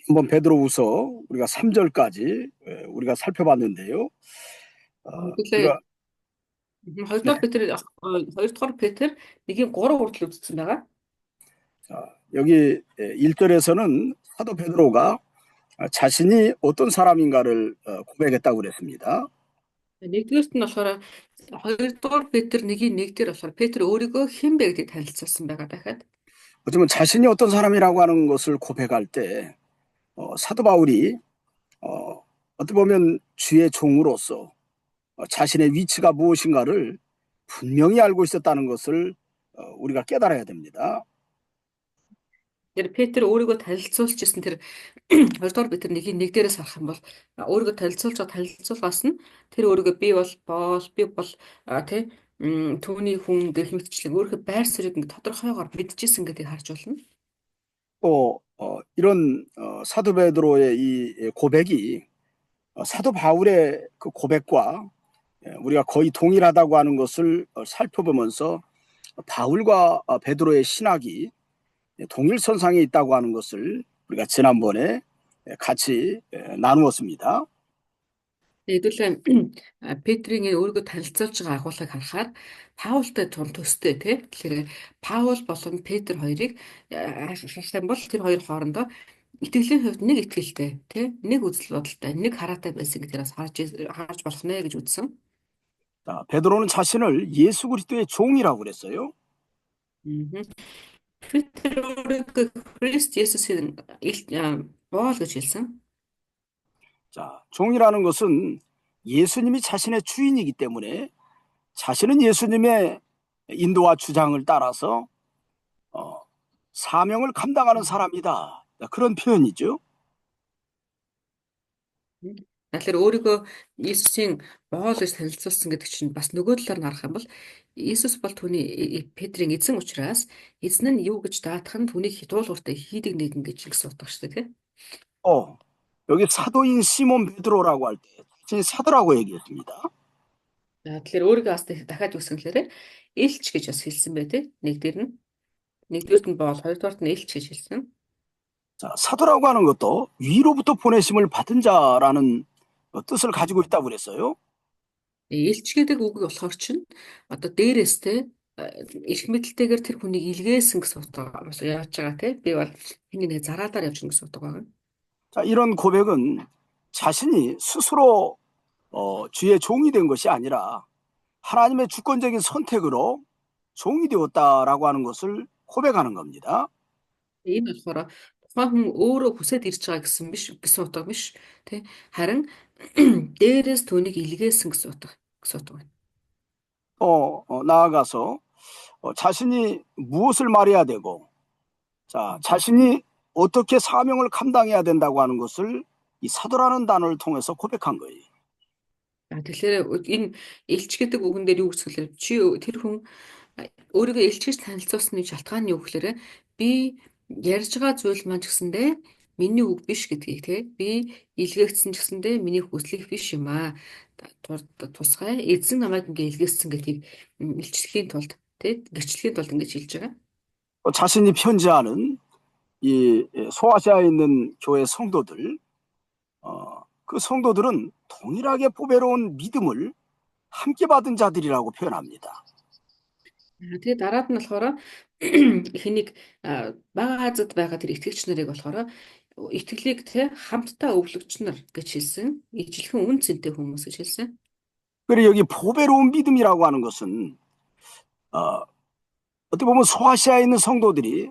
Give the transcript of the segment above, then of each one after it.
한번 베드로후서 우리가 3절까지 우리가 살펴봤는데요. Хэдүүлээ 우리가 2 дугаар Петр 2 дугаар Петр 1-ийн 3 хүртэл үзсэн байгаа. 여기 1절에서는 사도 베드로가 자신이 어떤 사람인가를 고백했다고 그랬습니다. Нэгдүгээрт нь болохоор 2 дугаар Петр 1-ийн 1 дээр болохоор Петр өөрийгөө хэн бэ гэдгийг танилцуулсан байгаа дахиад. 어쩌면 자신이 어떤 사람이라고 하는 것을 고백할 때 사도 바울이 어떻게 보면 주의 종으로서 자신의 위치가 무엇인가를 분명히 알고 있었다는 것을 우리가 깨달아야 됩니다. Тэр Петр өөрийгөө танилцуулчихсан тэр 2 дугаар Петр 1-ийн 1 дээрээс харах юм бол өөрийгөө танилцуулгаас нь тэр өөрийгөө би бол түүний хүн гэх мэтчлэн өөрийнхөө байр суурийг ингэ тодорхойгоор мэдчихсэн гэдгийг харж байна. 또 이런 사도 베드로의 이 고백이 사도 바울의 그 고백과 우리가 거의 동일하다고 하는 것을 살펴보면서 바울과 베드로의 신학이 동일선상에 있다고 하는 것을 우리가 지난번에 같이 나누었습니다. Хэдүүлээ Петрийн өөрийгөө танилцуулж байгаа агуулгыг харахаар Паултай төстэй тий. Тэгэхээр Паул болон Петр хоёрыг харах юм бол тэр хоёр хоорондоо итгэлийн хувьд нэг итгэлтэй тий. Нэг үзэл бодолтой, нэг хараатай байсан гэдгээс харж болох нэ гэж үзсэн. 베드로는 자신을 예수 그리스도의 종이라고 그랬어요. Петр өөрийгөө Христ Есүсийн боол гэж хэлсэн. 자, 종이라는 것은 예수님이 자신의 주인이기 때문에 자신은 예수님의 인도와 주장을 따라서 사명을 감당하는 사람이다. 그런 표현이죠. Тэгэхээр өөрийгөө Иесусийн боол гэж танилцуулсан гэдэг чинь бас нөгөө талаар нь харах юм бол Иесус бол түүний Петрийн эзэн учраас эзэн нь юу гэж даатах нь түүний дуулууртай хийдэг нэгэн гэж хэлсэн утгатай шүү дээ. 여기 사도인 시몬 베드로라고 할 때 자신이 사도라고 얘기했습니다. Тэгэхээр өөрийгөө бас дахиад үсгэлээрээ элч гэж бас хэлсэн бай тээ. Нэгдүгээрт нь боол, хоёрдугаарт нь элч гэж хэлсэн. 자, 사도라고 하는 것도 위로부터 보내심을 받은 자라는 뜻을 가지고 있다고 그랬어요. Элч гэдэг үгийг болохоор чинь одоо дээрээс те эрх мэдэлтэйгээр тэр хүнийг илгээсэн гэсэн утга явж байгаа те. Би бол хэнийг нэг зараадаар явж гэнэ гэсэн утга байна. 자, 이런 고백은 자신이 스스로 주의 종이 된 것이 아니라 하나님의 주권적인 선택으로 종이 되었다라고 하는 것을 고백하는 겁니다. Энэ болохоор тухайн хүн өөрөө хүсэж ирж байгаа гэсэн утга биш тий. Харин дээрээс түүнийг илгээсэн гэсэн утга байна. 나아가서 자신이 무엇을 말해야 되고 자신이 어떻게 사명을 감당해야 된다고 하는 것을 이 사도라는 단어를 통해서 고백한 거예요. Тэгэхээр энэ элч гэдэг үгэн дээр юу гэсгэлээ чи тэр хүн өөрийгөө элч гэж танилцуулсны шалтгаан нь юу гэхээр би ярьж байгаа зүйл маань ч гэсэндээ миний үг биш гэдгийг тий би илгээгдсэн ч гэсэндээ миний хүслэх биш юм аа. Тусгай эзэн намайг ингээ илгээсэн гэдгийг илчлэхийн тулд тий гэрчлэхийн тулд ингэж хэлж байгаа. 자신이 편지하는 이 소아시아에 있는 교회 성도들 그 성도들은 동일하게 보배로운 믿음을 함께 받은 자들이라고 표현합니다. Тэгээ дараад нь болохоор хэнийг бага Азад байгаа тэр итгэгч нарыг болохоор итгэлийг тэ хамтдаа өвлөгч нар гэж хэлсэн. Ижилхэн үн цэнтэй хүмүүс гэж хэлсэн. 그리고 여기 보배로운 믿음이라고 하는 것은 어떻게 보면 소아시아에 있는 성도들이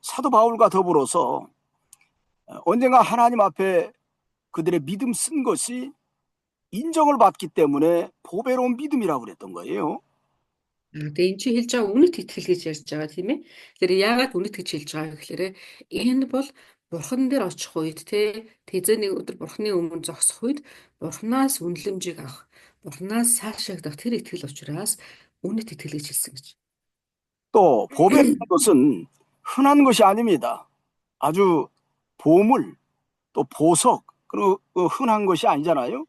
사도 바울과 더불어서 언젠가 하나님 앞에 그들의 믿음 쓴 것이 인정을 받기 때문에 보배로운 믿음이라고 그랬던 거예요. Тэгээ энэ чи хэлж байгаа үнэт итгэл гэж ярьж байгаа тийм ээ. Тэгэхээр яагаад үнэт гэж хэлж байгаа гэхээр энэ бол бурхан дээр очих үед тэзэний өдөр бурханы өмнө зогсох үед бурханаас үнэлэмжийг авах, бурханаас сайшаагдах тэр итгэл учраас үнэт итгэл гэж хэлсэн гэж. 또 보배라는 것은 흔한 것이 아닙니다. 아주 보물, 또 보석, 그리고 흔한 것이 아니잖아요.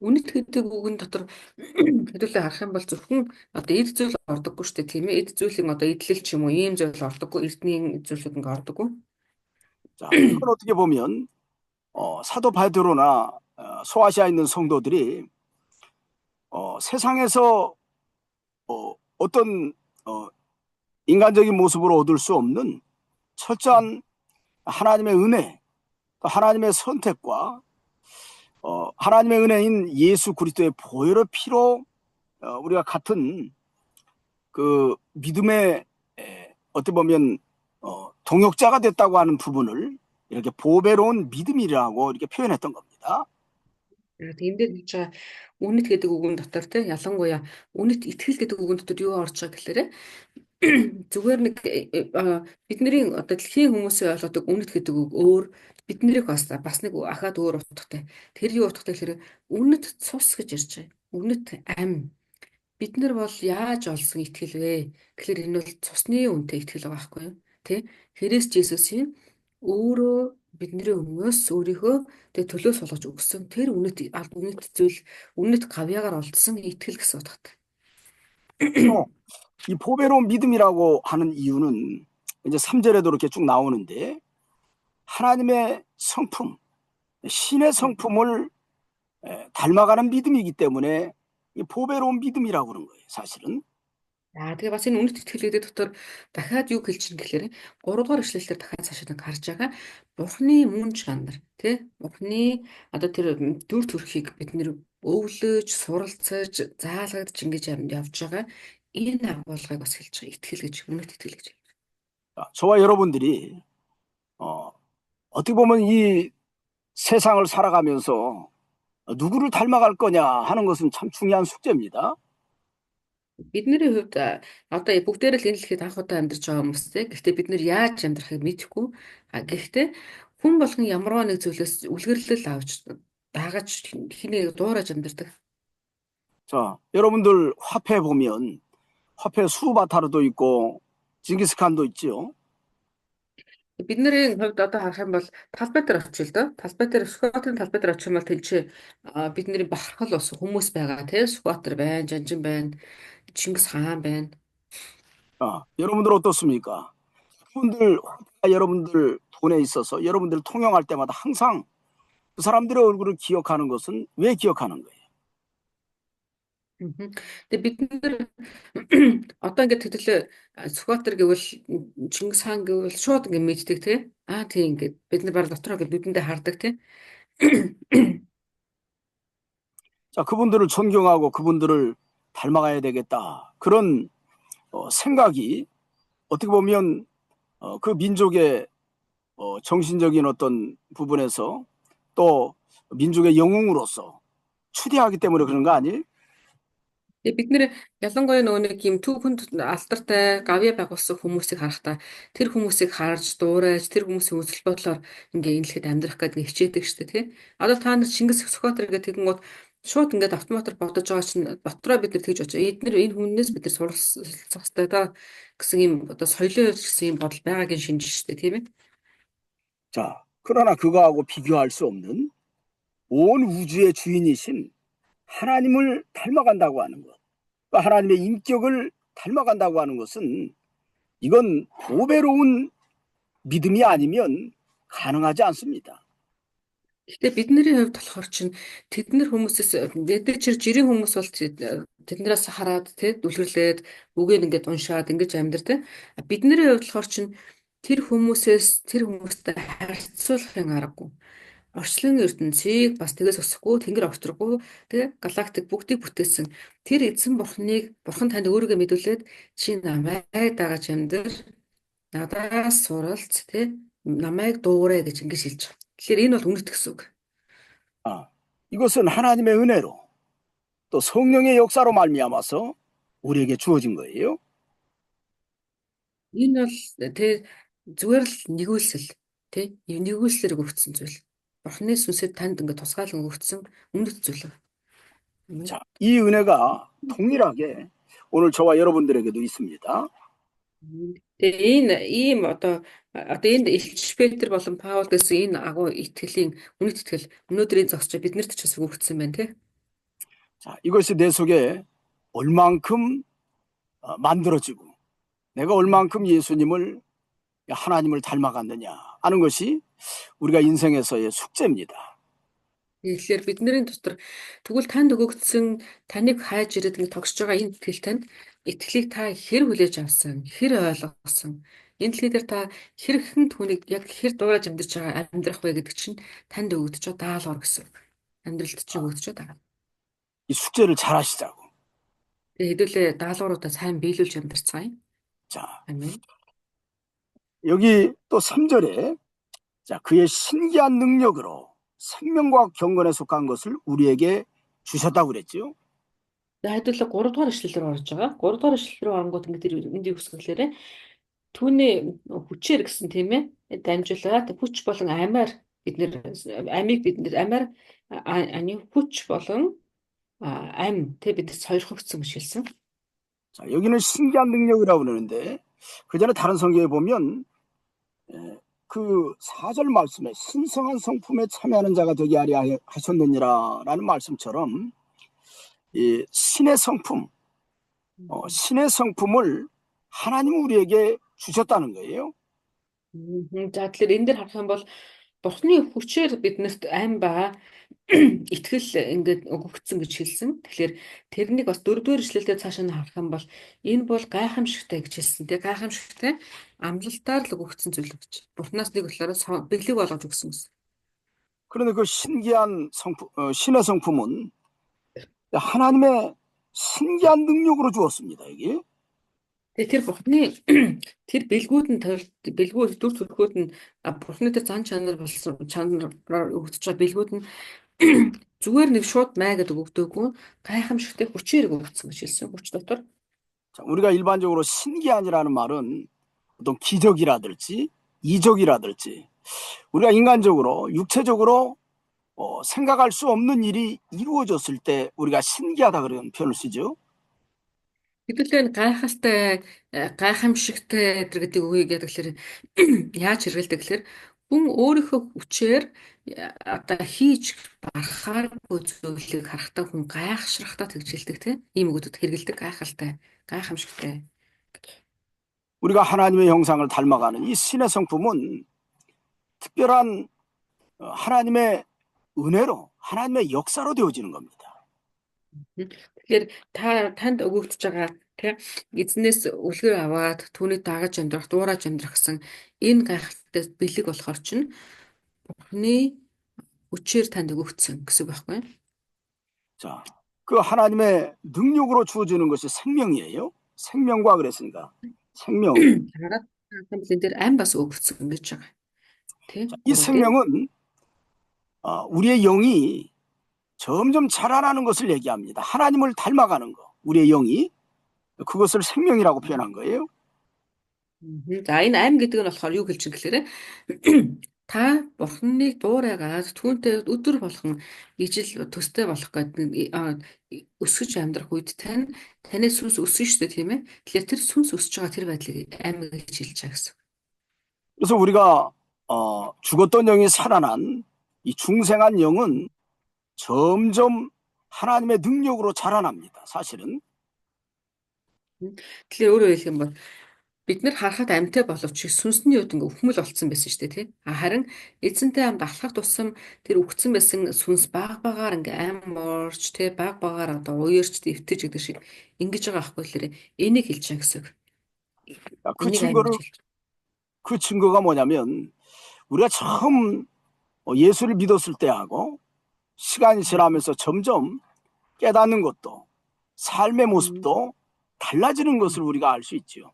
Үнэт гэдэг үгэн дотор хэдүүлээ харах юм бол зөвхөн одоо эд зүйл ордоггүй шүү дээ, тийм ээ. Эд зүйлийн одоо эдлэл ч юм уу ийм зүйл ордоггүй, эрдэнийн зүйлүүд ингээ ордоггүй. 자, 이건 어떻게 보면 사도 바디로나 소아시아에 있는 성도들이 세상에서 어떤 어, 인간적인 모습으로 얻을 수 없는 철저한 하나님의 은혜, 또 하나님의 선택과 하나님의 은혜인 예수 그리스도의 보혈의 피로 우리가 같은 그 믿음의 어떻게 보면 동역자가 됐다고 하는 부분을 이렇게 보배로운 믿음이라고 이렇게 표현했던 겁니다. Яг энэ дээр хэлж байгаа үнэт гэдэг үгэн дотор те ялангуяа үнэт итгэл гэдэг үгэн дотор юу орж байгаа гэхээр зүгээр нэг бидний одоо дэлхийн хүмүүсийн ойлгодог үнэт гэдэг үг өөр биднэрийг бас нэг ахаад өөр утгатай. Тэр юу утгатай гэхээр үнэт цус гэж ярьж байгаа. Үнэт ам. Бид нар бол яаж олсон итгэл вэ? Тэгэхээр энэ бол цусны үнэтэй итгэл байгаа байхгүй юу? Тэ? Христ Есүсийн өөрөө бидний өмнөөс өөрийнхөө тэг төлөө сулгаж өгсөн тэр үнэт зүйл үнэт гавьяагаар олдсон итгэл гэсэн утгатай. 이 보배로운 믿음이라고 하는 이유는 이제 3절에도 이렇게 쭉 나오는데 하나님의 성품, 신의 성품을 닮아가는 믿음이기 때문에 이 보배로운 믿음이라고 그런 거예요, 사실은. Тэгээ бас энэ үнэт итгэлүүд дотор дахиад юу хэлж чинь гэхээр 3 дугаар эшлэлээр дахиад цаашаа харж байгаа Бурхны мөн чанар тий Бурхны одоо тэр дүр төрхийг бид нэр өвлөж, суралцаж, заалгадж ингэж явж байгаа энэ агуулгыг бас хэлж байгаа итгэл гэж үнэт итгэл гэж. 저와 여러분들이 어떻게 보면 이 세상을 살아가면서 누구를 닮아갈 거냐 하는 것은 참 중요한 숙제입니다. Бидний хувьд одоо бүгдээр л энэ дэлхийд анх удаа амьдарч байгаа хүмүүстэй. Гэхдээ бид нэр яаж амьдрахыг мэдэхгүй. Гэхдээ хүн болгон ямарваа нэг зүйлээс үлгэрлэл авч дагаж хэнийг дуурайж амьдардаг. 자, 여러분들 화폐 보면 화폐 수바타르도 있고 징기스칸도 있지요. Бидний хувьд одоо харах юм бол талбай дээр очил доо. Талбай дээр Сүхбаатарын талбай дээр очих юм бол тэнцээ бидний бахархал ус хүмүүс байгаа тий. Сүхбаатар байна, Жанжин байна, Чингис хаан байна. 여러분들 어떻습니까? 여러분들 돈에 있어서 여러분들 통용할 때마다 항상 그 사람들의 얼굴을 기억하는 것은 왜 기억하는 거예요? Тэгээ бид нэр одоо ингээд хэдүүлээ Сүхбаатар гэвэл Чингис хаан гэвэл шууд ингээд мэддэг тий. Тийм ингээд бид нар баг дотроо ингээд нүдэндээ хардаг тий. 자, 그분들을 존경하고 그분들을 닮아가야 되겠다. 그런 생각이 어떻게 보면 그 민족의 정신적인 어떤 부분에서 또 민족의 영웅으로서 추대하기 때문에 그런 거 아니에요? Тэгээ бид нэр ялангуяа нөгөө нэг юм түүхэнд алдартай гавья байгуулсан хүмүүсийг харахтаа тэр хүмүүсийг харж дуурайж тэр хүмүүсийн үзэл бодлоор ингээ энэ дэлхийд амьдрах гэдэг нь хичээдэг шүү дээ тий. Одоо та нар Чингис Сүхбаатар гэдэг тэгэн гот шууд ингээд автоматар бодож байгаа чинь дотроо бид нар тэгж бодож эдгээр энэ хүннээс бид нар суралцах хэрэгтэй да гэсэн юм одоо соёлын гэсэн юм бодол байгаагийн шинж шүү дээ тийм ээ. 자, 그러나 그거하고 비교할 수 없는 온 우주의 주인이신 하나님을 닮아간다고 하는 것, 하나님의 인격을 닮아간다고 하는 것은 이건 보배로운 믿음이 아니면 가능하지 않습니다. Гэтэ бидний хувьд болохоор чинь тэднэр хүмүүсээс мэдээж жирийн хүмүүс бол тэднээс хараад тий дүлгэрлээд үгийг ингээд уншаад ингэж амьдэрдэг. Бидний хувьд болохоор чинь тэр хүмүүстэй харьцуулахын аргагүй. Орчлон ертөнцийг бас тэгээс өсөхгүй тэнгэр овчроггүй тэгээ галактик бүгдийг бүтээсэн тэр эзэн бурхан танд өөрийгөө мэдүүлээд чи намайг дагаж амьдар надаас суралц тий намайг дуурай гэж ингэж хэлж байгаа. Тэгэхээр энэ бол үнэт гэсэн үг. 이것은 하나님의 은혜로 또 성령의 역사로 말미암아서 우리에게 주어진 거예요. Энэ бол тий зүгээр л нэгүүлсэл тий нэгүүлслэр өгсөн зүйл. Бурхны сүнсэд танд ингээд тусгаалan өгсөн үнэт зүйл. 자, 이 은혜가 동일하게 오늘 저와 여러분들에게도 있습니다. Тэгээ энэ ийм одоо энд Илч Петр болон Паул гэсэн энэ агуу итгэлийн үнэт итгэл өнөөдрийн зогсож биднэрт ч бас өгөгдсөн байна тий. 자, 이것이 내 속에 얼만큼 만들어지고 내가 얼만큼 예수님을 하나님을 닮아갔느냐 하는 것이 우리가 인생에서의 숙제입니다. Тэгэхээр бидний дотор тэгвэл танд өгөгдсөн таныг хайж ирээд ингэ тогсож байгаа энэ итгэл танд итгэлийг та хэр хүлээж авсан, хэр ойлгосон. Энэ дэлхий дээр та хэрхэн түүнийг яг хэр дуурайж амьдарч байгаа амьдрах вэ гэдэг чинь танд өгөгдөж байгаа даалгавар гэсэн. Амьдралд чинь өгөгдөж байгаа. 이 숙제를 잘 하시자고. Тэгээ хэдүүлээ даалгавруудаа сайн биелүүлж амьдарцгаая. 자, 아멘. 여기 또 3절에 자, 그의 신기한 능력으로 생명과 경건에 속한 것을 우리에게 주셨다고 그랬죠. За хэдүүлээ 3 дугаар ишлэл рүү орж байгаа. 3 дугаар ишлэл рүү оронгууд ингэ тэр энд юу гэсгэлээрээ түүний хүчээр гэсэн тийм ээ дамжуулаад хүч болон амиар бид нэр амийг бид нэр амиар хүч болон ам тэ бид сойрхогдсон гэж хэлсэн. 자, 여기는 신기한 능력이라고 그러는데 그 전에 다른 성경에 보면 그 4절 말씀에 신성한 성품에 참여하는 자가 되게 하려 하셨느니라라는 말씀처럼 이 신의 성품, 신의 성품을 하나님 우리에게 주셨다는 거예요. За тэгэхээр энэ дээр харах юм бол Бурхны хүчээр биднэрт ам ба итгэл ингээд өгөгдсөн гэж хэлсэн. Тэгэхээр тэрнийг бас дөрөвдүгээр ишлэлдээ цаашаа нь харах юм бол энэ бол гайхамшигтай гэж хэлсэн. Тэгээ гайхамшигтай амлалтаар л өгөгдсөн зүйл гэж. Бурхнаас нэг болохоор бэлэг болгож өгсөн гэсэн. 그런데 그 신기한 성품, 신의 성품은 하나님의 신기한 능력으로 주었습니다. 이게. Тэгээ тэр Бурхны тэр бэлгүүд нь бэлгүүд дүр төрхүүд нь Бурхны тэр зан чанар болсон чанараар өгдөж байгаа бэлгүүд нь зүгээр нэг шууд май гэдэг өгдөөгүй гайхамшигтай хүчээр өгсөн гэж хэлсэн. хүч дотор. 자, 우리가 일반적으로 신기한이라는 말은 어떤 기적이라든지 이적이라든지 우리가 인간적으로 육체적으로 생각할 수 없는 일이 이루어졌을 때 우리가 신기하다 그런 표현을 쓰죠. Хэдүүлээ гайхамшигтай гэдэг үгийг гэхээр яаж хэрэгэлдэг гэхээр хүн өөрийнхөө хүчээр одоо хийж барахааргүй зүйлийг харахтаа хүн гайхшрахтаа тэгжилдэг тийм ийм үгүүдэд хэрэгэлдэг гайхамшигтай. 우리가 하나님의 형상을 닮아가는 이 신의 성품은 특별한 하나님의 은혜로 하나님의 역사로 되어지는 겁니다. Тэгэхээр танд өгөгдөж байгаа тийм эзнээс үлгэр аваад түүний дагаж амьдрах, дуурайж амьдрах гэсэн энэ гайхалтай бэлэг болохоор чинь Бурхны хүчээр танд өгөгдсөн гэсэн үг байхгүй юу? 자, 그 하나님의 능력으로 주어지는 것이 생명이에요. 생명과 그랬으니까 생명. Хараад энэ дээр ам бас өгөгдсөн гэж байгаа. Тийм. 이 생명은 우리의 영이 점점 자라나는 것을 얘기합니다. 하나님을 닮아가는 거. 우리의 영이 그것을 생명이라고 표현한 거예요. За энэ ам гэдэг нь болохоор юу хэлж байгаа гэхээр та Бурхныг дуурайгаад түүнтэй өдөр болгон ижил төстэй болох гэдэг өсгөж амьдрах үед таны сүнс өссөн шүү дээ тийм ээ. Тэгэхээр тэр сүнс өсөж байгаа тэр байдлыг ам гэж хэлж байгаа гэсэн. 그래서 우리가 죽었던 영이 살아난 이 중생한 영은 점점 하나님의 능력으로 자라납니다. 사실은. Тэгэхээр өөрөөр хэлэх юм бол бид нар харахад амьтай боловч сүнсний үед ингээ өвхмөл болцсон байсан шүү дээ тий. Харин эзэнтэй хамт алхах тусам тэр өгцөн байсан сүнс баг багаар ингээ ам орж тий баг багаар одоо уярч дэвтэж гэдэг шиг ингэж байгаа аахгүй лээ. Энийг хэлж байгаа гэсэн. 그 증거가 뭐냐면 우리가 처음 예수를 믿었을 때하고 시간이 지나면서 점점 깨닫는 것도 삶의 모습도 달라지는 것을 우리가 알 수 있죠.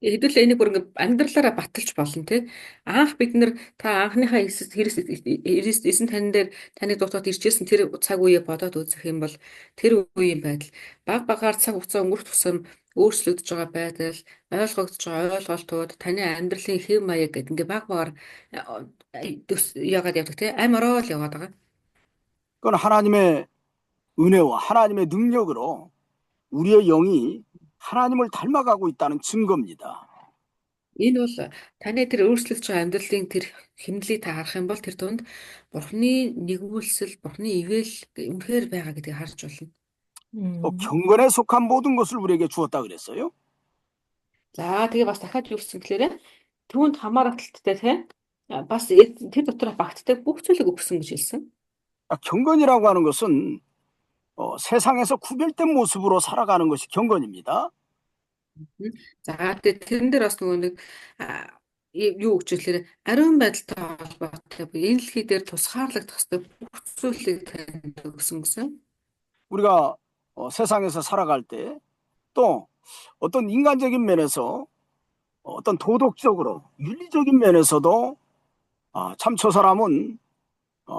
Хэдүүлээ энийг бүр ингээ амьдралаараа баталж болно тий. Анх бид нар та анхныхаа эзэн тань дээр таныг дутаад иржсэн тэр цаг үеэ бодоод үзэх юм бол тэр үеийн байдал баг багаар цаг хугацаа өнгөрөх тусам өөрчлөгдөж байгаа байдал, ойлгогдож байгаа ойлголтууд, таны амьдралын хэв маяг гэдэг ингээ баг багаар яагаад явдаг тий. Ам ороод яваад байгаа. 그건 하나님의 은혜와 하나님의 능력으로 우리의 영이 하나님을 닮아가고 있다는 증거입니다. Энэ бол таны тэр өөрчлөгдөж байгаа амьдралын тэр хэмнэлийг та харах юм бол тэр дунд Бурхны нэгүүлсэл, Бурхны ивэл үнэхээр байгаа гэдгийг харж болно. 또 경건에 속한 모든 것을 우리에게 주었다 그랬어요. За тэгээ бас дахиад юу гэсэн гэхээр түүнд хамааралтай те бас тэр дотор багтдаг бүх зүйлийг өгсөн гэж хэлсэн. 경건이라고 하는 것은 세상에서 구별된 모습으로 살아가는 것이 경건입니다. За тэгээ тэрэн дээр бас нөгөө нэг юу гэж хэлэхээр ариун байдалтай холбоотой буюу энэ дэлхий дээр тусгаарлагдах ёстой бүх зүйлийг танд өгсөн гэсэн. 우리가 세상에서 살아갈 때 또 어떤 인간적인 면에서 어떤 도덕적으로 윤리적인 면에서도 참 저 사람은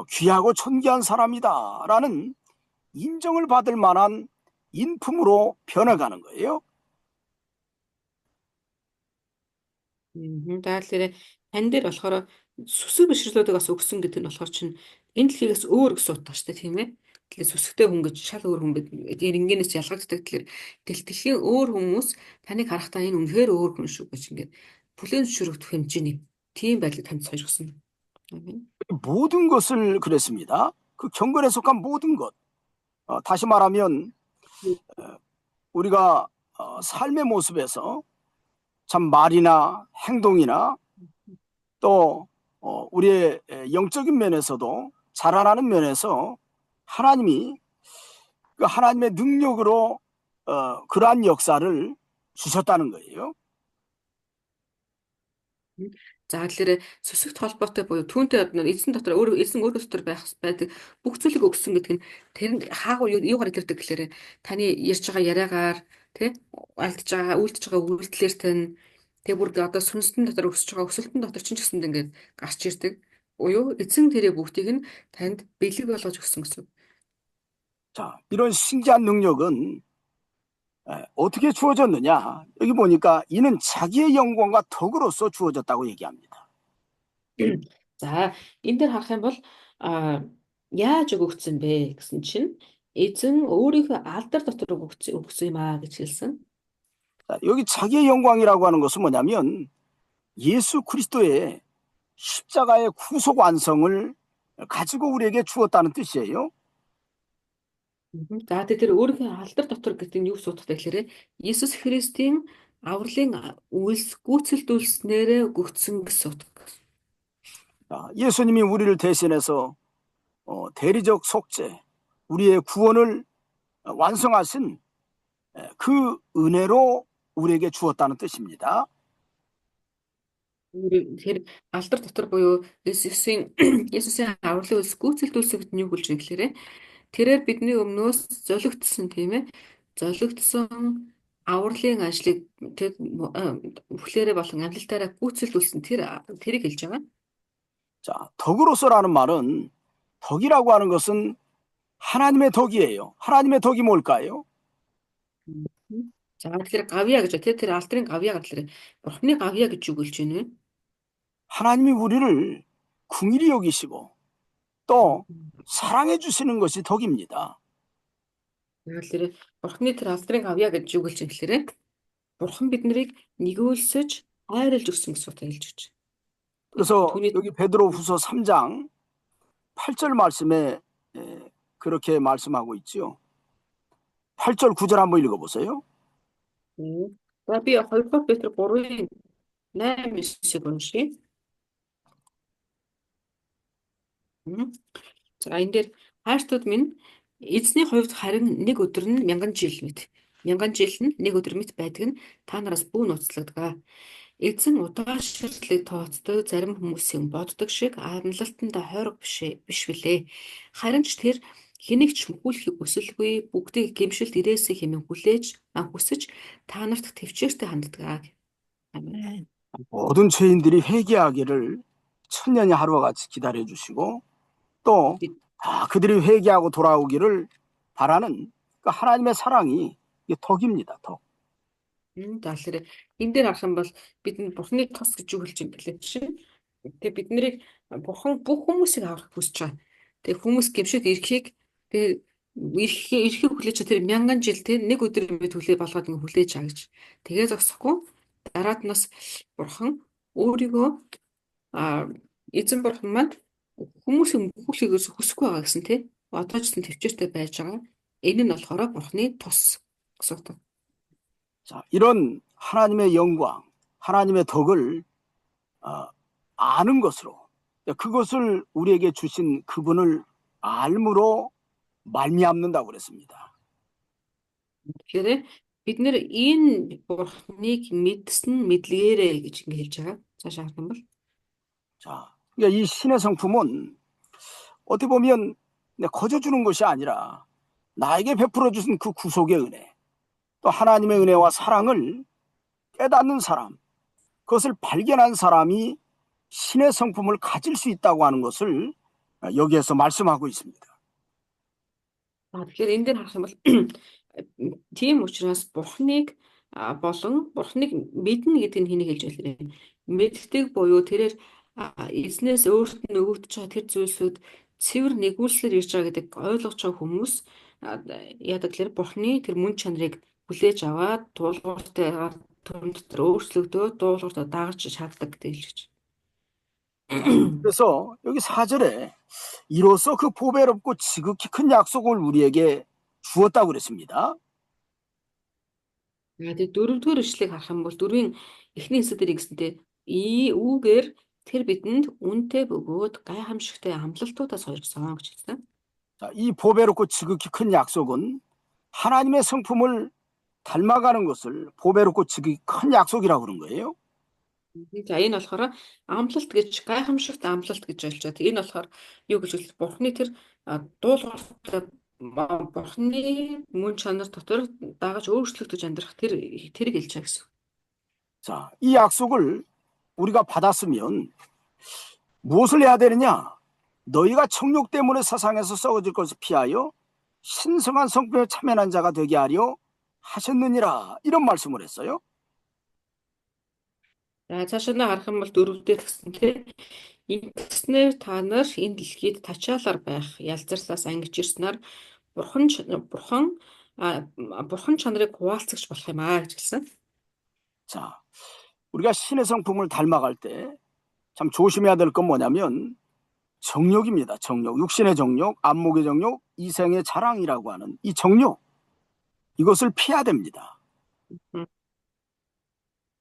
귀하고 존귀한 사람이다라는 인정을 받을 만한 인품으로 변해가는 거예요. За тэгэхээр тань дээр болохоор сүсэг бишрлүүдийг бас өгсөн гэдэг нь болохоор чинь энэ дэлхийгээс өөр гэсэн утга шүү дээ тийм ээ. Тэгэхээр сүсгтэй хүн гэж шал өөр хүн бид энгийнээс ялгагддаг. Тэгэхээр дэлхийн өөр хүмүүс таныг харахтаа энэ үнэхээр өөр хүн шүү гэж ингээд бүлээн зөвшөөрөгдөх хэмжээний тийм байдлыг танд сойрхсон. 모든 것을 그랬습니다. 그 경건에 속한 모든 것. 다시 말하면 우리가 삶의 모습에서 참 말이나 행동이나 또 우리의 영적인 면에서도 자라나는 면에서 하나님이 그 하나님의 능력으로 그러한 역사를 주셨다는 거예요. За тэгэхээр сүсэгт холбоотой буюу түүнтэй эзэн дотор эзэн өөрөө дотор байдаг бүх зүйлийг өгсөн гэдэг нь тэр нь хаагүй юугаар илэрдэг гэхээр таны ярьж байгаа яриагаар тий алдж байгаа үйлдэж байгаа үйлдэлээр тань тэг бүр одоо сүнслэн дотор өсөж байгаа өсөлтөн дотор ч гэсэн ингээд гарч ирдэг. Буюу эзэн тэрэ бүгдийг нь танд бэлэг болгож өгсөн гэсэн. 자, 이런 신기한 능력은 어떻게 주어졌느냐? 여기 보니까 이는 자기의 영광과 덕으로서 주어졌다고 얘기합니다. За энэ дээр харах юм бол яаж өгөгдсөн бэ гэсэн чинь эзэн өөрийнхөө алдар дотор өгсөн юм аа гэж хэлсэн. 자, 여기 자기의 영광이라고 하는 것은 뭐냐면 예수 그리스도의 십자가의 구속 완성을 가지고 우리에게 주었다는 뜻이에요. За тэр өөрийнхөө алдар дотор гэдэг нь юу гэсэн утгатай гэхээр Иесус Христийн авралын үйлс гүйцэлдүүлснээр өгөгдсөн гэсэн утга. 예수님이 우리를 대신해서 대리적 속죄, 우리의 구원을 완성하신 그 은혜로 우리에게 주었다는 뜻입니다. Тэгэхээр алдар дотор буюу Иесусийн авралын үйлс гүйцэлдүүлсэн гэдэг нь юу хэлж байгаа гэхээр тэрээр бидний өмнөөс золигдсон тийм ээ. Золигдсон авралын ажлыг тэр бүхлээрээ болон амьдлаараа гүйцэлдүүлсэн тэрийг хэлж байгаа. 자, 덕으로서라는 말은 덕이라고 하는 것은 하나님의 덕이에요. 하나님의 덕이 뭘까요? За тэгэхээр гавья гэж тэр алдрын гавья гэхэлэр Бурхны гавья гэж юу гэлж байна вэ? 하나님이 우리를 긍휼히 여기시고 또 사랑해 주시는 것이 덕입니다. Тэгэхээр Бурхны тэр алдрын гавья гэж юу гэлж байна гэхээр Бурхан биднийг нэгүүлсэж хайрлж өгсөн гэсэн утгаар хэлж өгч. 그래서 여기 베드로후서 3장 8절 말씀에 그렇게 말씀하고 있지요. 8절 9절 한번 읽어보세요. За би 2 Петр 3-ын 8-9-ийг уншия. За энэ дээр хайртууд минь эзний хувьд харин нэг өдөр нь мянган жил мэт. Мянган жил нь нэг өдөр мэт байдаг нь та нараас бүү нууцлагдаг. Эзэн удаашрлыг тооцдог зарим хүмүүсийн боддог шиг амлалтанда хойрог биш билээ. Харин ч тэр хэнийг ч мөхүүлэхийг хүсэлгүй бүгдийг гэмшилт ирээсээ хэмээн хүсэж та нарт төвчээртэй ханддаг. 아멘. 모든 죄인들이 회개하기를 천년이 하루와 같이 기다려 주시고 또 그들이 회개하고 돌아오기를 바라는 그 하나님의 사랑이 이게 덕입니다. 덕. Тэгэхээр энэ дээр харах юм бол бидний Бурхны тос гэж юу хэлж байгаа юм чинь тэгээ бид нарыг Бурхан бүх хүмүүсийг аврах хүсэж байгаа. Тэгээ хүмүүс гэмшид ирэхийг тэгээ ирэхийг хүлээж тэр мянган жил тэр нэг өдөр мэд хүлээ болгоод ингэ хүлээж байгаа гэж. Тэгээ зогсохгүй дараад нас бурхан өөрийгөө а эзэн бурхан маань хүмүүсийн мөхөглөхийг хүсэхгүй байгаа гэсэн тий. Одоо ч гэсэн төвчээртэй байж байгаа. Энэ нь болохоор бурханы тус гэсэн үг. 자, 이런 하나님의 영광, 하나님의 덕을 어, 아는 것으로 그것을 우리에게 주신 그분을 알므로 말미암는다고 그랬습니다. Тэгэхээр бид нэр энэ бурхныг мэдсэн мэдлэгээрээ гэж ингэ хэлж байгаа. Цааш харах юм бол 자, 그러니까 이 신의 성품은 어떻게 보면 거저 주는 것이 아니라 나에게 베풀어 주신 그 구속의 은혜, 또 하나님의 은혜와 사랑을 깨닫는 사람, 그것을 발견한 사람이 신의 성품을 가질 수 있다고 하는 것을 여기에서 말씀하고 있습니다. тэгэхээр энэ дээр харах юм бол тийм учраас бурхныг мэднэ гэдэг нь хэнийг хэлж байлаа. Мэддэг буюу тэрээр эзнээс өөрт нь өгөгдөж байгаа тэр зүйлсүүд цэвэр нэгүүлслэр ирж байгаа гэдэг ойлгож байгаа хүмүүс яадаг гэхээр бурхны тэр мөн чанарыг хүлээж аваад дуулууртай төрөн дотор өөрчлөгдөө дуулууртай дагаж чаддаг гэдэг хэлж. 그래서 여기 4절에 이로써 그 보배롭고 지극히 큰 약속을 우리에게 주었다고 그랬습니다. Тэгээд дөрөвдүгээр ишлэгийг харах юм бол дөрвийн эхний хэсэг дээр ингэсэнтэй үүгээр тэр бидэнд үнэтэй бөгөөд гайхамшигтай амлалтуудаа сойрсон гэж хэлсэн. 자, 이 보배롭고 지극히 큰 약속은 하나님의 성품을 닮아가는 것을 보배롭고 지극히 큰 약속이라고 그런 거예요. За энэ болохоор амлалт гэж гайхамшигт амлалт гэж ойлгож байна. Энэ болохоор юу гэж хэлсэн? Бурхны тэр дуулууртай бурхны мөн чанар дотор дагаж өөрчлөгдөж амьдрах тэрийг хэлж байгаа гэсэн. 자, 이 약속을 우리가 받았으면 무엇을 해야 되느냐? 너희가 정욕 때문에 세상에서 썩어질 것을 피하여 신성한 성품에 참여한 자가 되게 하려 하셨느니라. 이런 말씀을 했어요. За цаашаа нь харах юм бол дөрөвдөө гэсэн тийм ингэснээр та нар энэ дэлхийд тачаалаар байх ялзарлаас ангиж ирснээр бурхан чанарыг хуваалцагч болох юм аа гэж хэлсэн. 자, 우리가 신의 성품을 닮아갈 때 참 조심해야 될 건 뭐냐면 정욕입니다. 정욕, 육신의 정욕, 안목의 정욕, 이생의 자랑이라고 하는 이 정욕, 이것을 피해야 됩니다.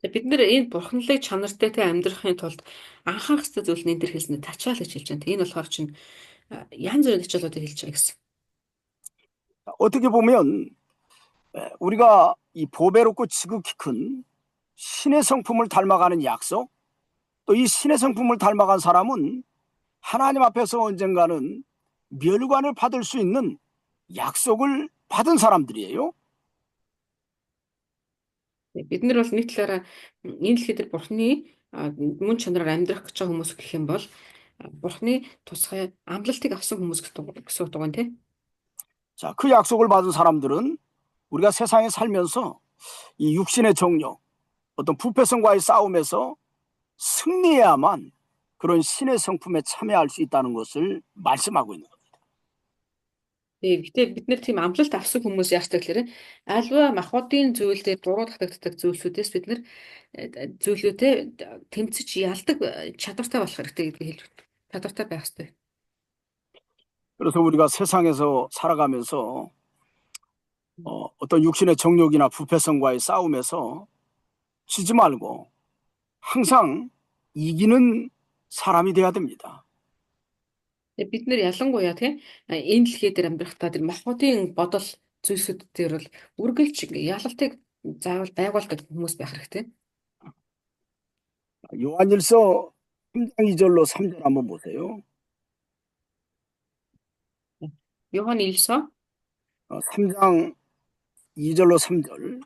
Бид нэр энэ бурханлаг чанартай амьдрахын тулд анхаарах ёстой зүйл нь энэ төр хэлснээр тачаал гэж хэлж байна. Энэ болохоор чинь янз бүрийн тачаалуудыг хэлж байгаа гэсэн. 어떻게 보면 우리가 이 보배롭고 지극히 큰 신의 성품을 닮아가는 약속, 또 이 신의 성품을 닮아간 사람은 하나님 앞에서 언젠가는 멸관을 받을 수 있는 약속을 받은 사람들이에요. Бид нар бол нэг талаараа энэ дэлхийд бурхны мөн чанараар амьдрах гэж байгаа хүмүүс гэх юм бол бурхны тусгай амлалтыг авсан хүмүүс гэсэн үг байна тийм. 자, 그 약속을 받은 사람들은 우리가 세상에 살면서 이 육신의 정욕, 어떤 부패성과의 싸움에서 승리해야만 그런 신의 성품에 참여할 수 있다는 것을 말씀하고 있는 겁니다. Гэхдээ бид нэр тийм амлалт авсан хүмүүс яахтай гэхээр альва махбодын зүйлдээ дуруу татагддаг зүйлсүүдээс бид нэр зүйлүүдэд тэмцэж ялдаг чадвартай болох хэрэгтэй гэдгийг хэлж байна. Чадвартай байх хэрэгтэй. 그래서 우리가 세상에서 살아가면서 어떤 육신의 정욕이나 부패성과의 싸움에서 지지 말고 항상 이기는 사람이 돼야 됩니다. Бид нэр ялангуяа тийм энэ дэлхий дээр амьдрахдаа тэр махбодын бодол зүйлсүүд дээр бол үргэлж ялалтыг заавал байгуулдаг хүмүүс байх хэрэгтэй. 요한일서 3장 2절로 3절 한번 보세요. Yohan 9 3장 2절로 3절.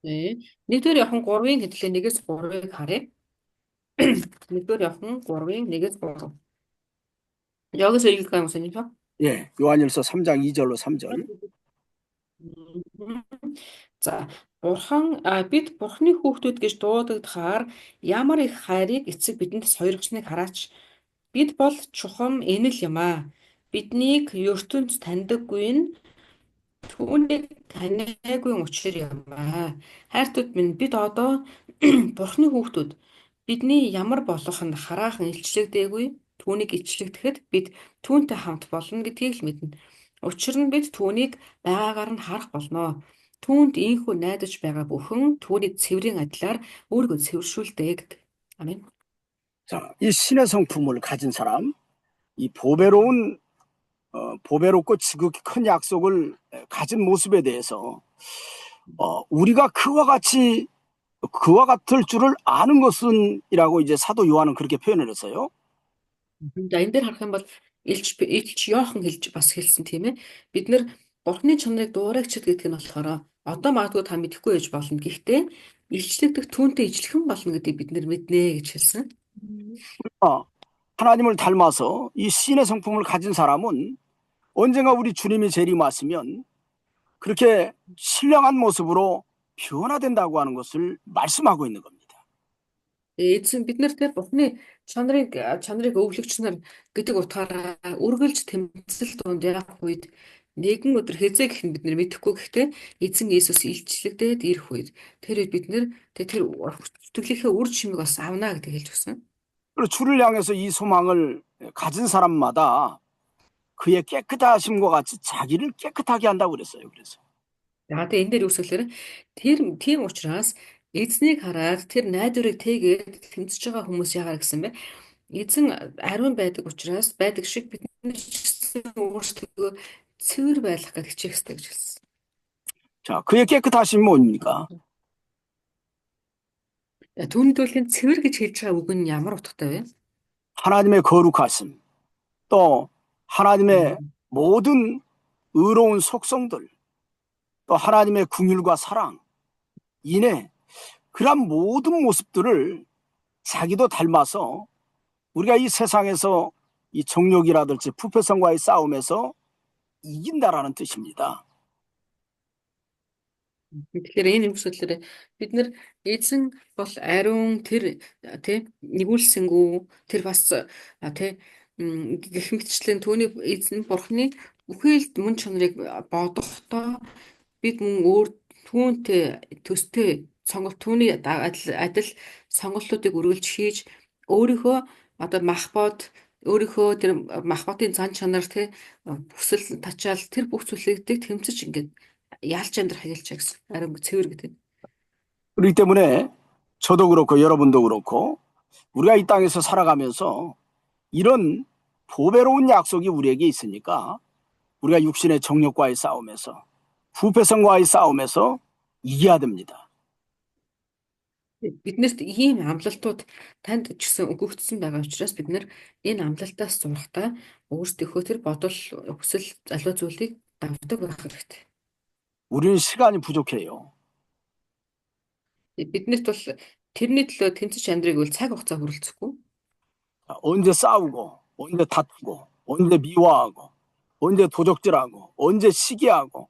네. нэгдүгээр Yohan 3-ын хэдлээ 1-ээс 3-ыг харъя. нэгдүгээр Yohan 3-ын 1-ээс 3. 여기서 읽을까요, 목사님? 예, 요한일서 3장 2절로 3절. За, бид бурхны хүүхдүүд гэж дуудагдахаар ямар их хайрыг эцэг бидэнд сойргосныг хараач. Бид бол чухам энэ л юм аа. Биднийг ертөнц таньдаггүй нь түүнийг таниагүй учир юм аа. Хайртууд минь бид одоо Бурхны хүүхдүүд бидний ямар болох нь хараахан илчлэгдээгүй түүнийг илчлэгдэхэд бид түүнтэй хамт болно гэдгийг л мэднэ. Учир нь бид түүнийг байгаагаар нь харах болноо. Түүнд ийхүү найдаж байгаа бүхэн түүний цэврийн адилаар өөрийгөө цэвэршүүлдэг гэдэг. 아멘. 자, 이 신의 성품을 가진 사람, 이 보배롭고 지극히 큰 약속을 가진 모습에 대해서 우리가 그와 같을 줄을 아는 것은이라고 이제 사도 요한은 그렇게 표현을 했어요. За энэ дээр харах юм бол Илч Йохан бас хэлсэн тийм ээ. Бид нэр Бурхны чанарыг дуурайчид гэдэг нь болохоор одоо магадгүй та мэдэхгүй байж болно. Гэхдээ илчлэгдэх түүнтэй ижилхэн болно гэдгийг бид нэр мэднэ гэж хэлсэн. 어, 하나님을 닮아서 이 신의 성품을 가진 사람은 언젠가 우리 주님이 재림하시면 그렇게 신령한 모습으로 변화된다고 하는 것을 말씀하고 있는 겁니다. Эзэн бид нарт Бурхны чанарыг өвлөгч нар гэдэг утгаараа үргэлж тэмцэл донд явах үед нэгэн өдөр хэзээ гэх нь бид нар мэдэхгүй гэхдээ эзэн Иесус илчлэгдээд ирэх үед тэр үед бид нар тэр сэтгэлийнхээ үр жимийг бас авна гэдэг хэлж өгсөн. 그리고 주를 향해서 이 소망을 가진 사람마다 그의 깨끗하심과 같이 자기를 깨끗하게 한다고 그랬어요. 그래서 За тэгээ энэ дээр үсгэлээр тийм учраас эзнийг хараад тэр найдварыг тэгээд тэмцэж байгаа хүмүүс яагаад гэсэн бэ? Эзэн ариун байдаг шиг бид нар ч гэсэн өөрсдөө цэвэр байх гэж хичээх хэрэгтэй гэж хэлсэн. 자, 그의 깨끗하심이 뭡니까? Түүний төлөв цэвэр гэж хэлж байгаа үг нь ямар утгатай вэ? 하나님의 거룩하심, 또 하나님의 모든 의로운 속성들, 또 하나님의 긍휼과 사랑, 인애, 그런 모든 모습들을 자기도 닮아서 우리가 이 세상에서 이 정욕이라든지 부패성과의 싸움에서 이긴다라는 뜻입니다. Тэгэхээр энэ үгсэлээр бид нар эзэн бол ариун тэр нэгүүлсэнгүү тэр бас гэх мэтчлэн түүний эзэн бурхны бүхий л мөн чанарыг бодохдоо бид мөн өөр түүнтэй төстэй түүний адил сонголтуудыг үргэлж хийж өөрийнхөө одоо өөрийнхөө тэр махбодын зан чанар бүсэл тачаал тэр бүх зүйлийг тэмцэж ингээд ялч амьдрах хэлж гэсэн ариун цэвэр гэдэг. 그렇기 때문에 저도 그렇고 여러분도 그렇고 우리가 이 땅에서 살아가면서 이런 보배로운 약속이 우리에게 있으니까 우리가 육신의 정욕과의 싸움에서 부패성과의 싸움에서 이겨야 됩니다. Биднэрт ийм амлалтууд танд ч гэсэн өгөгдсөн байгаа учраас бид нар энэ амлалтаас зурхтаа өөрсдийнхөө тэр бодол хүсэл аливаа зүйлийг давдаг байх хэрэгтэй. 우리는 시간이 부족해요. Биднэрт бол тэрний төлөө тэмцэж амьдрыг бол цаг хугацаа хүрэлцэхгүй. 언제 싸우고, 언제 다투고, 언제 미워하고, 언제 도적질하고, 언제 시기하고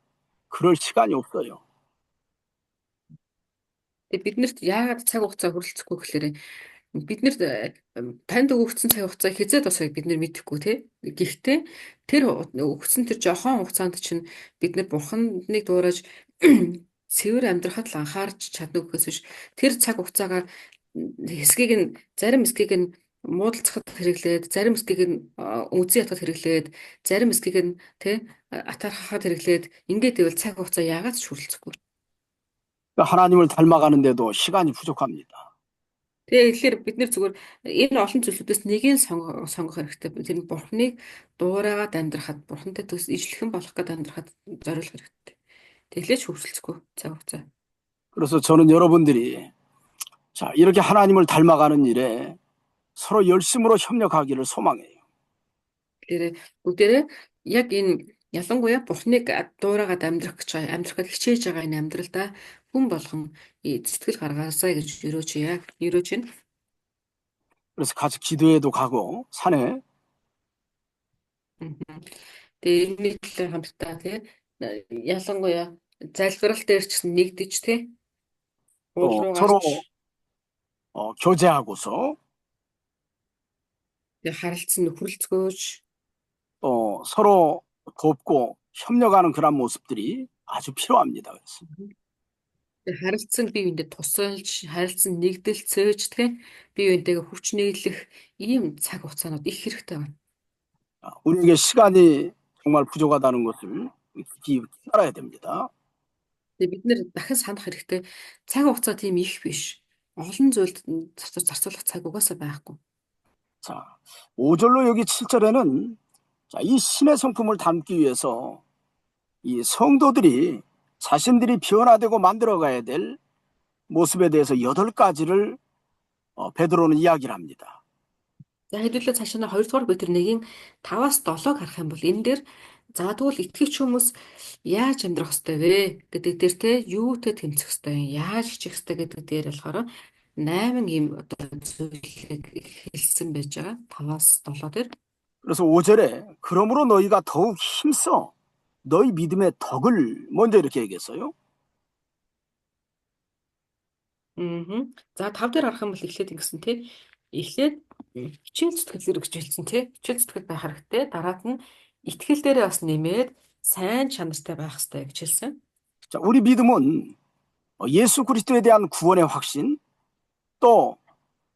그럴 시간이 없어요. Биднэрт яагаад цаг хугацаа хүрэлцэхгүй гэхээр биднэрт танд өгөгдсөн цаг хугацаа хязээд басыг бид нар мэдэхгүй тий. Гэхдээ тэр өгсөн тэр жохон хугацаанд чинь бид нар бурханыг дуурайж цэвэр амьдрахад л анхаарч чадна гэхээс биш тэр цаг хугацаагаар зарим хэсгийг нь муудалцахад хэрэглээд, зарим хэсгийг нь үзий ятгахад хэрэглээд, зарим хэсгийг нь атаархахад хэрэглээд ингээд ивэл цаг хугацаа яагаад ч хүрэлцэхгүй. 하나님을 닮아가는데도 시간이 부족합니다. Тэгэхээр бид нэр зүгээр энэ олон зүйлүүдээс нэгийг сонгох хэрэгтэй. Тэр нь бурхныг дуурайгаад амьдрахад, бурхантай ижилхэн болох гэдээ амьдрахад зориулах хэрэгтэй. Тэглэж хөвсөлцөхгүй цаг хугацаа. 그래서 저는 여러분들이 자, 이렇게 하나님을 닮아가는 일에 서로 열심으로 협력하기를 소망해요. Тэгэхээр бүгдээрээ яг энэ ялангуяа бурхныг дуурайгаад амьдрахад хичээж байгаа энэ амьдралдаа хүн болгон сэтгэл гаргаасаа гэж юрөөж байна. 그래서 같이 기도회도 가고 산에 Тэгээ энэ төлөө хамтдаа ялангуяа залбирал дээр ч гэсэн нэгдэж 서로 교제하고서 харилцсан нөхөрлцгөөж 서로 돕고 협력하는 그런 모습들이 아주 필요합니다. 그래서. Харилцан бие биендээ тусалж, харилцан нэгдэлцээж тэгээ бие биентэйгээ хүч нийлэх ийм цаг хугацаанууд их хэрэгтэй байна. 우리에게 시간이 정말 부족하다는 것을 깊이 알아야 됩니다. Тэгээ бид нэр дахин санах хэрэгтэй. Цаг хугацаа тийм их биш. Олон зүйлд зарцуулах цаг угаасаа байхгүй. 자, 5절로 여기 7절에는 자, 이 신의 성품을 담기 위해서 이 성도들이 자신들이 변화되고 만들어가야 될 모습에 대해서 8가지를 베드로는 이야기를 합니다. За хэдүүлээ цаашаа нь 2 дугаар Петрийн 1-5-аас 7-г харах юм бол энэ дээр за тэгвэл итгэгч хүмүүс яаж амьдрах ёстой вэ гэдэг дээр те юутэй тэмцэх ёстой, яаж хичих ёстой гэдэг дээр болохоор 8 ийм одоо зүйлийг хэлсэн байж байгаа. 5-аас 7 дээр. 그래서 5절에 그러므로 너희가 더욱 힘써 너희 믿음의 덕을 먼저 이렇게 얘기했어요. За 5 дээр харах юм бол эхлээд ингэсэн те. Эхлээд хичээл зүтгэл гэж хэлсэн те. Хичээл зүтгэл байх хэрэгтэй. Дараад нь итгэл дээрээ бас нэмээд сайн чанартай байх хэрэгтэй гэж хэлсэн. 자, 우리 믿음은 예수 그리스도에 대한 구원의 확신, 또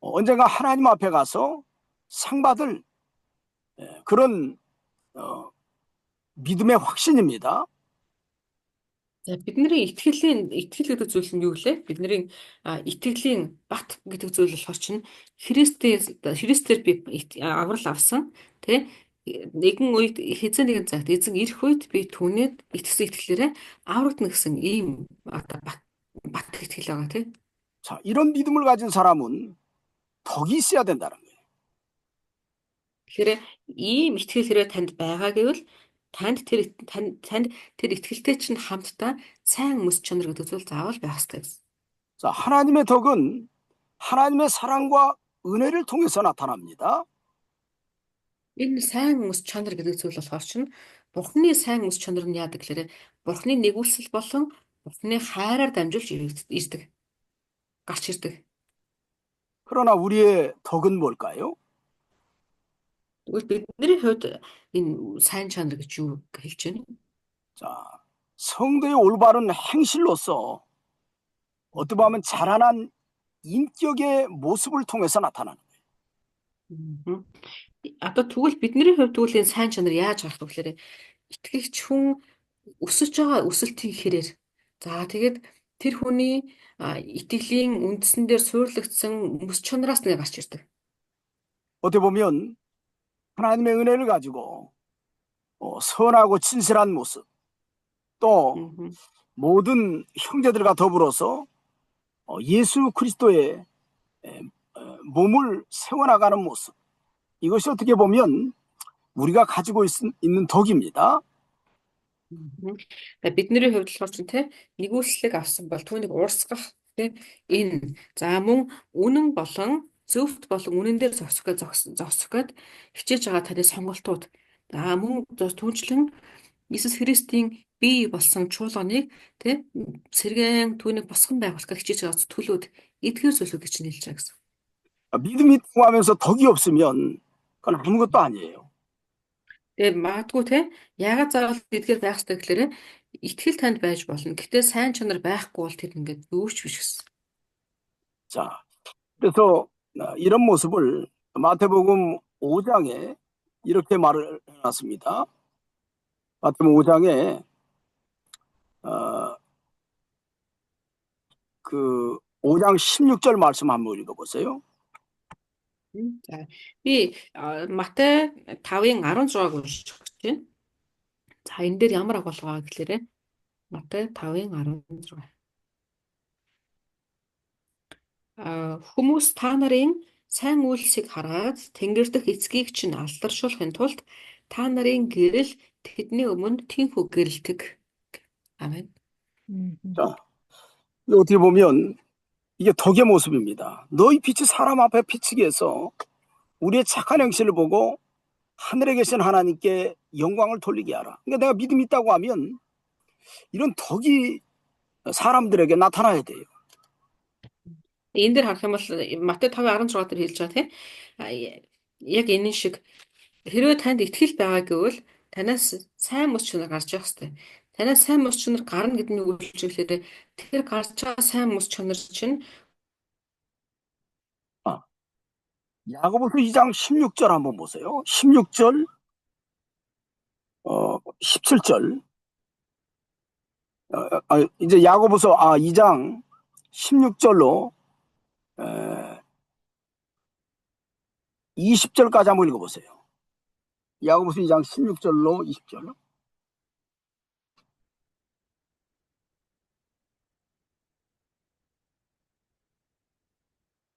언젠가 하나님 앞에 가서 상 받을 그런 믿음의 확신입니다. За бидний итгэл гэдэг зүйл нь юу гэлээ? Бидний итгэлийн бат гэдэг зүйл болохоор чинь Христээр би аврал авсан тий нэгэн үед хэзээ нэгэн цагт эзэн ирэх үед би түүнээд итгэсэн итгэлээрээ аврагдана гэсэн ийм одоо бат итгэл байгаа тий. 자, 이런 믿음을 가진 사람은 덕이 있어야 된다는 거예요. Тэгэхээр ийм итгэл хэрэг танд байгаа гэвэл танд тэр итгэлтэй чинь хамтдаа сайн мэс чанар гэдэг зүйл заавал байх хэрэгтэй гэсэн. 자, 하나님의 덕은 하나님의 사랑과 은혜를 통해서 나타납니다. Энэ сайн мэс чанар гэдэг зүйл болохоор чинь Бурхны сайн мэс чанар нь яадаг гэхээр Бурхны нэгүүлсэл болон Бурхны хайраар дамжуулж ирдэг. Гарч ирдэг. 그러나 우리의 덕은 뭘까요? Тэгвэл бидний хувьд энэ сайн чанар гэж юу хэлж байна? 자, 성도의 올바른 행실로서 어떻게 보면 자라난 인격의 모습을 통해서 나타나는 거예요. Одоо тэгвэл бидний хувьд тэгвэл энэ сайн чанар яаж гарах вэ гэхээр итгэгч хүн өсөж байгаа өсөлтийн хэрээр за тэгээд тэр хүний итгэлийн үндсэн дээр суйрлагдсан мэс чанараас нэг гарч ирдэг. 어떻게 보면 하나님의 은혜를 가지고 선하고 진실한 모습, 또 모든 형제들과 더불어서 예수 그리스도의 몸을 세워나가는 모습, 이것이 어떻게 보면 우리가 가지고 있는 덕입니다. Бидний хувьд болохоор ч тийм нэгүслэг авсан бол түүнийг уурсгах тийм энэ за мөн үнэн болон зөвхт болон үнэн дээр зогсох гээд хичээж байгаа таны сонголтууд за мөн түнчлэн Иесус Христийн бие болсон чуулганыг тийм сэргэн түүнийг босгон байгуулах гэж хичээж байгаа төлөөд эдгээр зүйлүүд гэж нэлж байгаа гэсэн. 믿음이 있다고 하면서 덕이 없으면 그건 아무것도 아니에요. Тэгээ магадгүй те яагаад заавал эдгээр байх хэрэгтэй гэхээр итгэл танд байж болно. Гэтэ сайн чанар байхгүй бол тэр ингээд юу ч биш гэсэн. 자, 그래서 이런 모습을 마태복음 5장에 이렇게 말을 해놨습니다. 마태복음 5장에 그 5장 16절 말씀 한번 읽어보세요. За би Матай 5-ын 16-г уншиж байна. За энэ дээр ямар агуулга байгаа гэхээр Матай 5-ын 16. Хүмүүс та нарын сайн үйлсийг хараад тэнгэр дэх эцгийг чинь алдаршуулахын тулд та нарын гэрэл тэдний өмнө тэнхүү гэрэлтэг. 아멘. 자, 어떻게 보면 이게 덕의 모습입니다. 너희 빛이 사람 앞에 비치게 해서 우리의 착한 행실을 보고 하늘에 계신 하나님께 영광을 돌리게 하라. 그러니까 내가 믿음이 있다고 하면 이런 덕이 사람들에게 나타나야 돼요. Энэ дээр харах юм бол Матай 5:16 дээр хэлж байгаа тийм. Яг энэ шиг хэрвээ танд итгэл байгаа гэвэл танаас сайн мэс чанар гарч явах хэрэгтэй. танаас сайн мус чанар гарна гэдэг нь юу гэж хэлэхээр тэр гарч байгаа сайн мус чанар чинь 야고보서 2장 16절 한번 보세요. 16절, 17절. 이제 야고보서 2장 16절로 20절까지 한번 읽어보세요. 야고보서 2장 16절로 20절.